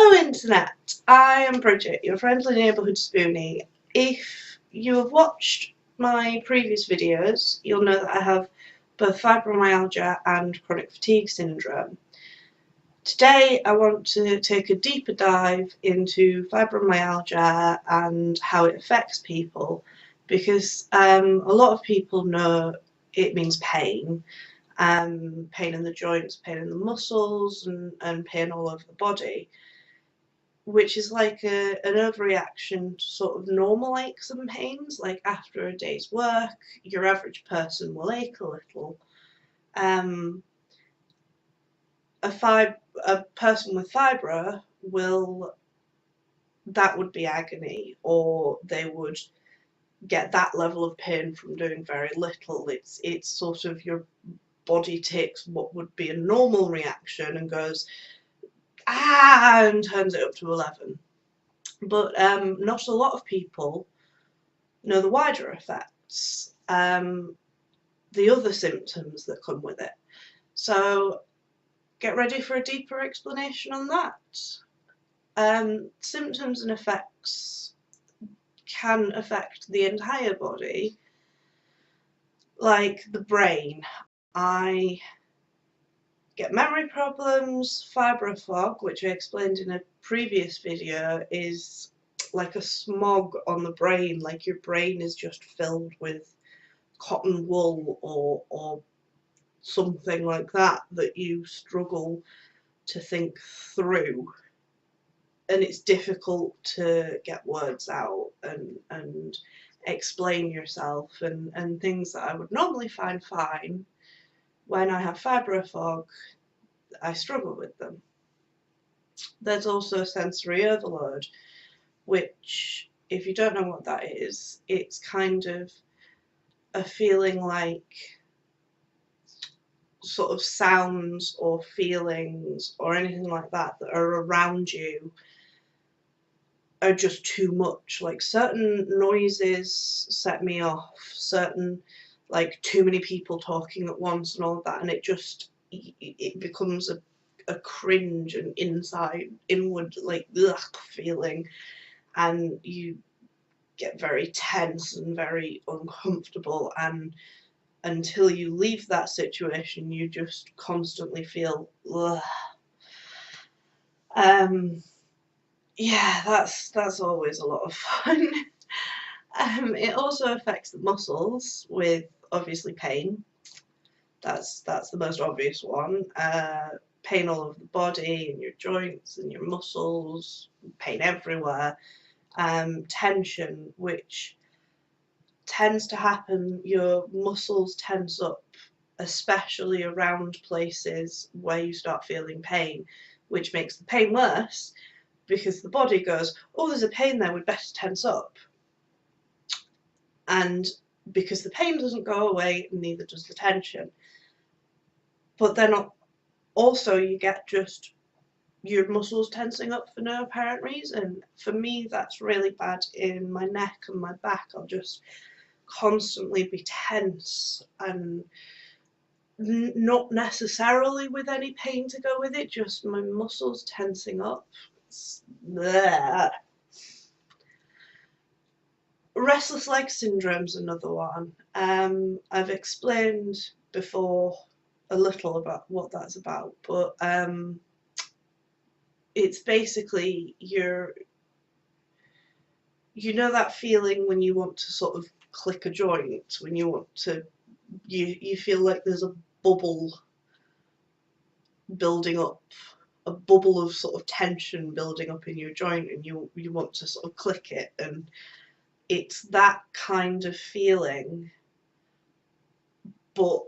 Hello Internet, I am Bridget, your friendly neighbourhood spoonie. If you have watched my previous videos, you'll know that I have both fibromyalgia and chronic fatigue syndrome. Today I want to take a deeper dive into fibromyalgia and how it affects people, because a lot of people know it means pain. Pain in the joints, pain in the muscles, and pain all over the body, which is like an overreaction to sort of normal aches and pains. Like after a day's work, your average person will ache a little. A person with fibro that would be agony, or they would get that level of pain from doing very little. It's sort of your body takes what would be a normal reaction and goes, ah, and turns it up to 11. But not a lot of people know the wider effects, the other symptoms that come with it. So get ready for a deeper explanation on that. Symptoms and effects can affect the entire body, like the brain. I get memory problems. Fibro Fog, which I explained in a previous video, is like a smog on the brain, like your brain is just filled with cotton wool or something like that you struggle to think through, and it's difficult to get words out and explain yourself, and things that I would normally find fine. When I have fibro fog, I struggle with them. There's also sensory overload, which, if you don't know what that is, it's kind of a feeling like sort of sounds or feelings or anything like that are around you are just too much. Like certain noises set me off, certain, like too many people talking at once and all of that, and it becomes a cringe and inward like ugh feeling, and you get very tense and very uncomfortable, and until you leave that situation you just constantly feel ugh. Yeah, that's always a lot of fun. It also affects the muscles with obviously pain. That's the most obvious one. Pain all over the body, in your joints and your muscles, pain everywhere. Tension, which tends to happen, your muscles tense up, especially around places where you start feeling pain, which makes the pain worse, because the body goes, oh, there's a pain there, we'd better tense up. And because the pain doesn't go away, neither does the tension. But then also you get just your muscles tensing up for no apparent reason. For me, that's really bad in my neck and my back. I'll just constantly be tense, and not necessarily with any pain to go with it, just my muscles tensing up. Restless Leg Syndrome is another one. I've explained before a little about what that's about, but it's basically you know that feeling when you want to sort of click a joint, when you want to, you feel like there's a bubble building up, a bubble of sort of tension building up in your joint, and you want to sort of click it, and it's that kind of feeling, but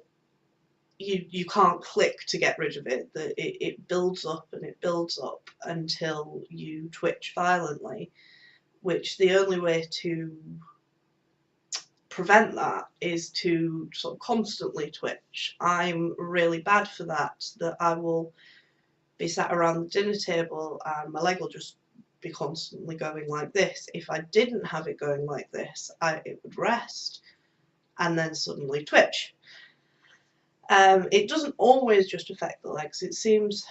you can't click to get rid of it. It builds up and it builds up until you twitch violently, which the only way to prevent that is to sort of constantly twitch. I'm really bad for that I will be sat around the dinner table and my leg will just be constantly going like this. If I didn't have it going like this, it would rest and then suddenly twitch. It doesn't always just affect the legs. It seems,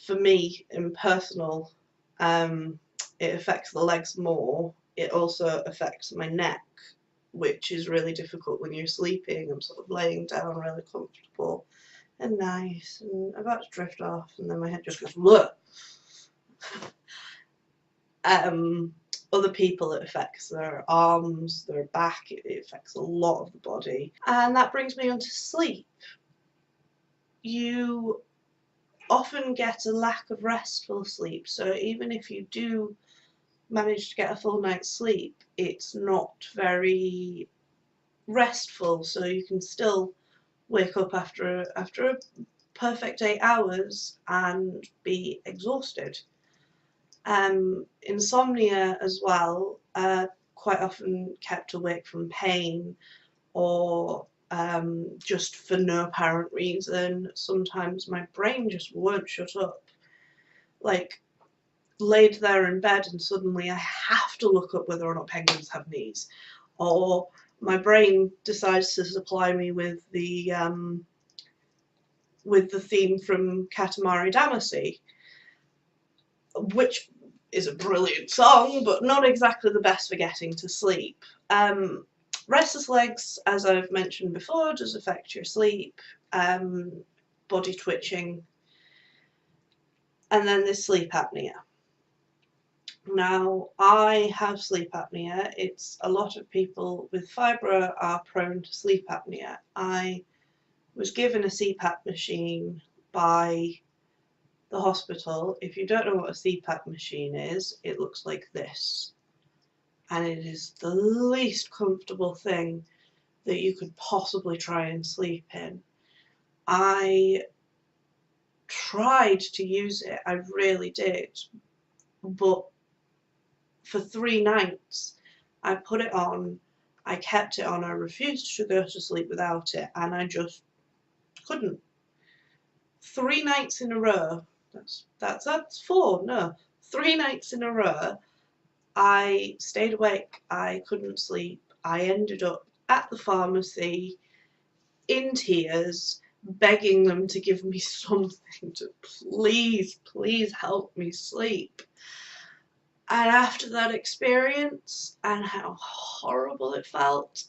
for me in personal It affects the legs more. It also affects my neck, which is really difficult when you're sleeping. I'm sort of laying down really comfortable and nice and about to drift off, and then my head just goes look. Other people, it affects their arms, their back, it affects a lot of the body. And that brings me on to sleep. You often get a lack of restful sleep, so even if you do manage to get a full night's sleep, it's not very restful, so you can still wake up after a perfect 8 hours and be exhausted. Insomnia as well, quite often kept awake from pain or just for no apparent reason. Sometimes my brain just won't shut up. Like, laid there in bed and suddenly I have to look up whether or not penguins have knees. Or my brain decides to supply me with the theme from Katamari Damacy, which is a brilliant song, but not exactly the best for getting to sleep. Restless legs, as I've mentioned before, does affect your sleep, body twitching, and then there's sleep apnea. Now, I have sleep apnea. It's a lot of people with fibro are prone to sleep apnea. I was given a CPAP machine by the hospital. If you don't know what a CPAP machine is, it looks like this. And it is the least comfortable thing that you could possibly try and sleep in. I tried to use it, I really did, but for 3 nights I put it on, I kept it on, I refused to go to sleep without it, and I just couldn't. 3 nights in a row, that's 4, no, 3 nights in a row, I stayed awake, I couldn't sleep, I ended up at the pharmacy in tears, begging them to give me something to please help me sleep. And after that experience and how horrible it felt,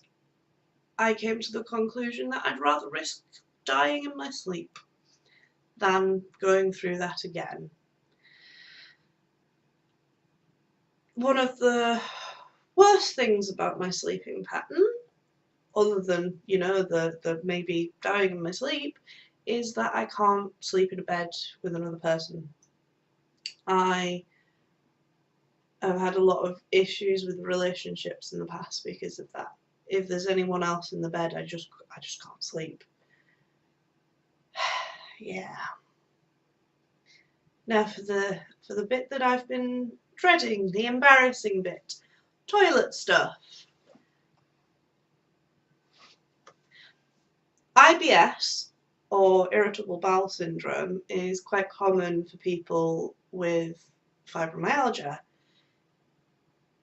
I came to the conclusion that I'd rather risk dying in my sleep than going through that again. One of the worst things about my sleeping pattern, other than, you know, the maybe dying in my sleep, is that I can't sleep in a bed with another person. I have had a lot of issues with relationships in the past because of that. If there's anyone else in the bed, I just can't sleep. Yeah. Now for the bit that I've been dreading, the embarrassing bit, toilet stuff. IBS, or irritable bowel syndrome, is quite common for people with fibromyalgia.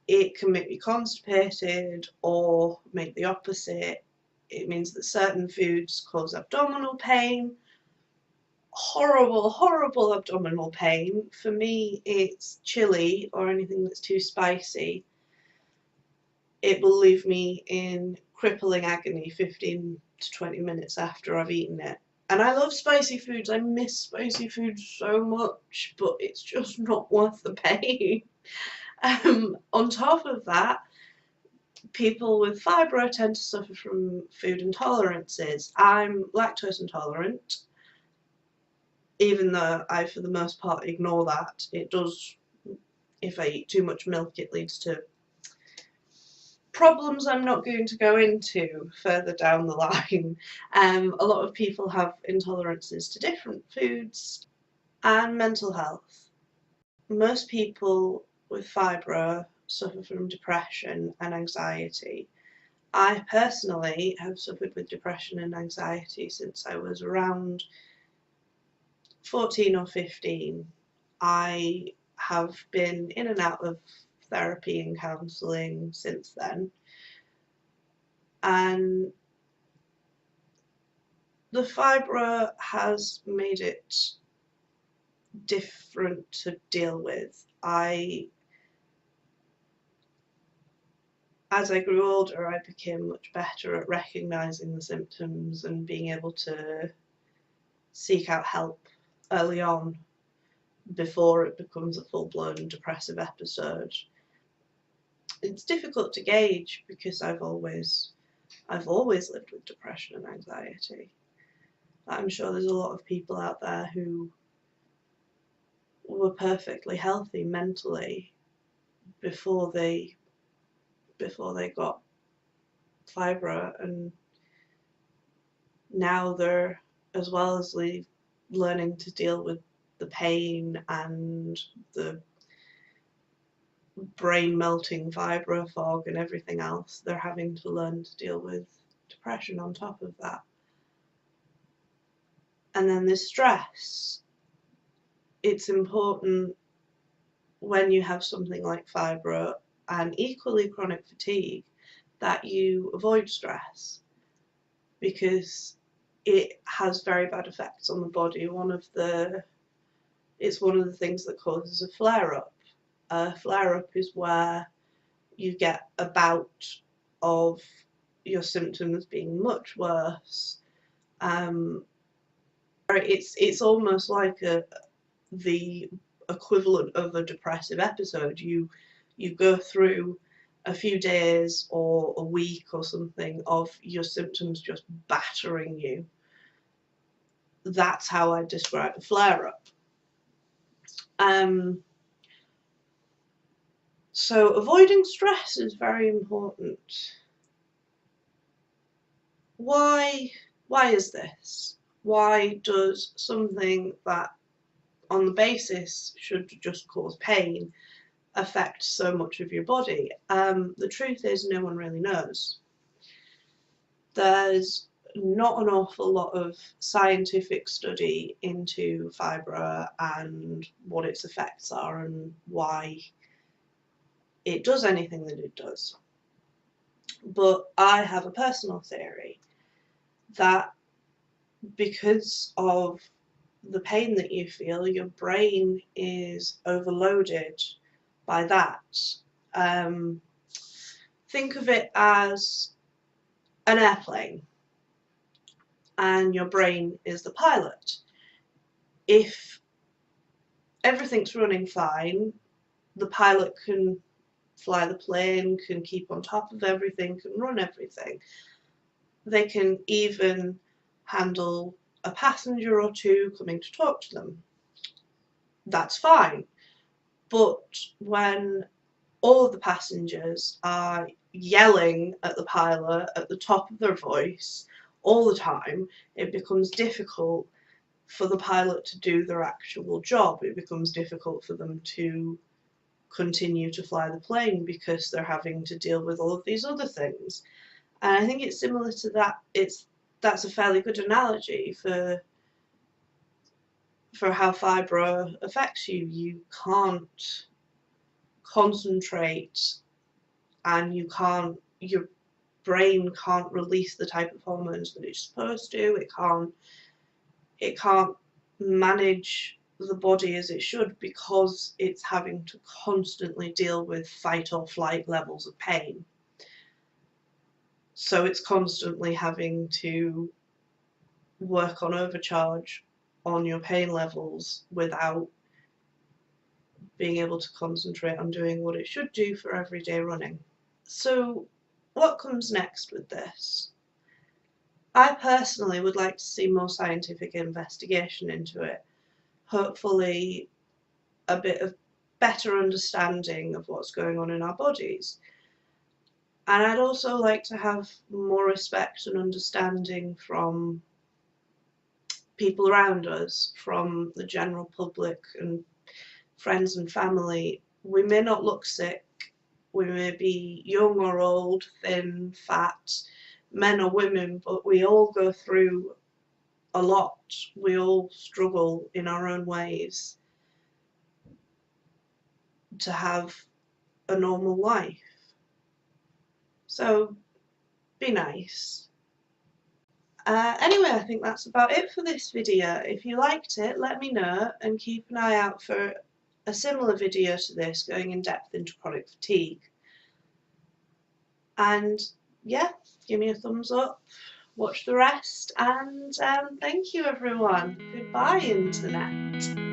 It can make you constipated or make the opposite. It means that certain foods cause abdominal pain. Horrible, horrible abdominal pain. For me, it's chili or anything that's too spicy. It will leave me in crippling agony 15 to 20 minutes after I've eaten it. And I love spicy foods, I miss spicy foods so much, but it's just not worth the pain. On top of that, people with fibro tend to suffer from food intolerances. I'm lactose intolerant, even though I, for the most part, ignore that. It does, if I eat too much milk, it leads to problems I'm not going to go into further down the line. A lot of people have intolerances to different foods. And mental health. Most people with fibro suffer from depression and anxiety. I personally have suffered with depression and anxiety since I was around 14 or 15. I have been in and out of therapy and counselling since then, and the fibro has made it different to deal with. As I grew older, I became much better at recognising the symptoms and being able to seek out help early on before it becomes a full-blown depressive episode. It's difficult to gauge because I've always lived with depression and anxiety. I'm sure there's a lot of people out there who were perfectly healthy mentally before they got fibro, and now they're, as well as learning to deal with the pain and the brain melting fibro fog and everything else, they're having to learn to deal with depression on top of that. And then the stress. It's important when you have something like fibro and equally chronic fatigue that you avoid stress, because it has very bad effects on the body. It's one of the things that causes a flare-up. A flare-up is where you get a bout of your symptoms being much worse. It's almost like the equivalent of a depressive episode. You go through a few days or a week or something of your symptoms just battering you. That's how I describe a flare-up. So avoiding stress is very important. Why is this? Why does something that on the basis should just cause pain affect so much of your body? The truth is, no one really knows. There's not an awful lot of scientific study into fibro and what its effects are and why it does anything that it does. But I have a personal theory that because of the pain that you feel, your brain is overloaded by that. Think of it as an airplane and your brain is the pilot. If everything's running fine, the pilot can fly the plane, can keep on top of everything, can run everything. They can even handle a passenger or two coming to talk to them. That's fine. But when all of the passengers are yelling at the pilot at the top of their voice all the time, it becomes difficult for the pilot to do their actual job. It becomes difficult for them to continue to fly the plane because they're having to deal with all of these other things. And I think it's similar to that. That's a fairly good analogy for how fibro affects you. You can't concentrate, and your brain can't release the type of hormones that it's supposed to. It can't manage the body as it should because it's having to constantly deal with fight or flight levels of pain. So it's constantly having to work on overcharge on your pain levels without being able to concentrate on doing what it should do for everyday running. So what comes next with this? I personally would like to see more scientific investigation into it. Hopefully a bit of better understanding of what's going on in our bodies. And I'd also like to have more respect and understanding from people around us, from the general public and friends and family. We may not look sick, we may be young or old, thin, fat, men or women, but we all go through a lot. We all struggle in our own ways to have a normal life. So be nice. Anyway, I think that's about it for this video. If you liked it, let me know, and keep an eye out for a similar video to this going in depth into chronic fatigue. And yeah, give me a thumbs up, watch the rest, and thank you everyone. Goodbye, Internet.